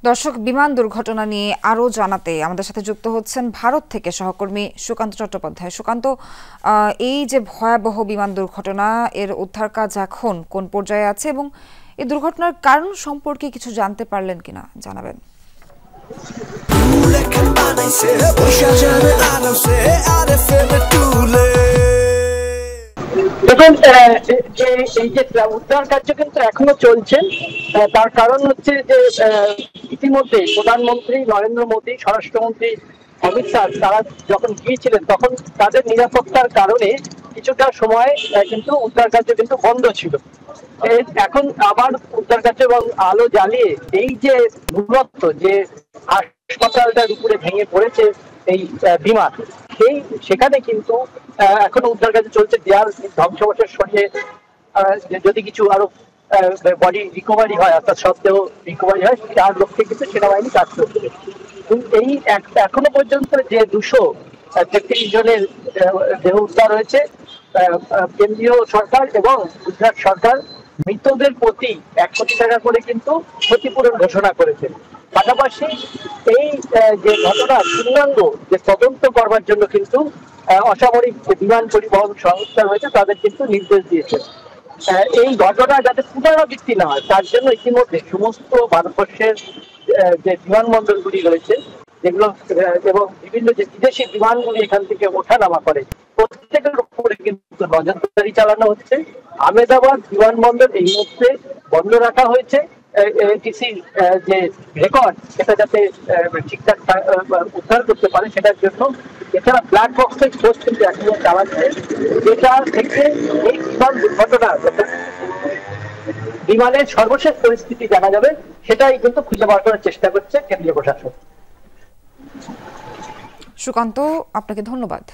দর্শক, বিমান দুর্ঘটনা নিয়ে আরও জানাতে আমাদের সাথে যুক্ত হচ্ছেন ভারত থেকে সহকর্মী সুকান্ত চট্টোপাধ্যায়। সুকান্ত, এই যে ভয়াবহ বিমান দুর্ঘটনা, এর উদ্ধার কাজ এখন কোন পর্যায়ে আছে এবং এই দুর্ঘটনার কারণ সম্পর্কে কিছু জানতে পারলেন কিনা জানাবেন। দেখুন, এই যে উদ্ধার কার্য কিন্তু এখনো চলছে। তার কারণ হচ্ছে যে ইতিমধ্যে প্রধানমন্ত্রী নরেন্দ্র মোদী, স্বরাষ্ট্রমন্ত্রী অমিত শাহ তারা যখন গিয়েছিলেন তখন তাদের নিরাপত্তার কারণে কিছুটা সময় কিন্তু উদ্ধার কার্য কিন্তু বন্ধ ছিল। এখন আবার উদ্ধার কার্য এবং আলো জ্বালিয়ে এই যে দূরত্ব যে হাসপাতালটার উপরে ভেঙে পড়েছে এই বিমান, সেখানে কিন্তু এখনো উদ্ধার কাজ চলছে। দেয়াল ধ্বংসাবশেষ সরিয়ে যদি কিছু আরো বডি রিকভারি হয়, অর্থাৎ সবদেহ রিকভারি হয়, তার লক্ষ্যে কিন্তু সেনাবাহিনী কাজ করছে। এই এখনো পর্যন্ত যে 233 জনের দেহ উদ্ধার হয়েছে, কেন্দ্রীয় সরকার এবং গুজরাট সরকার মৃতদের প্রতি 1 কোটি টাকা করে কিন্তু ক্ষতিপূরণ ঘোষণা করেছে। পাশাপাশি এই যে ঘটনা পূর্ণাঙ্গ যে তদন্ত করবার জন্য কিন্তু অসামরিক যে বিমান পরিবহন সংস্থা রয়েছে তাদের কিন্তু নির্দেশ দিয়েছে। এই ঘটনা যাতে পুনরাবৃত্তি না হয় তার জন্য ইতিমধ্যে সমস্ত ভারতবর্ষের যে বিমানবন্দরগুলি রয়েছে যেগুলো এবং বিভিন্ন যে বিদেশি বিমানগুলি এখান থেকে ওঠানামা করে প্রত্যেকের উপরে কিন্তু নজরদারি চালানো হচ্ছে। আহমেদাবাদ বিমানবন্দর এই মুহূর্তে বন্ধ রাখা হয়েছে। এটিসির যে রেকর্ড সেটা যাতে ঠিকঠাক উদ্ধার করতে পারে সেটার জন্য। এছাড়া ব্ল্যাক বক্সের খোঁজ কিন্তু এখনো চালাচ্ছে, যেটা থেকে এই বিমান দুর্ঘটনা বিমানের সর্বশেষ পরিস্থিতি জানা যাবে, সেটাই কিন্তু খুঁজে বার করার চেষ্টা করছে কেন্দ্রীয় প্রশাসন। সুকান্ত, আপনাকে ধন্যবাদ।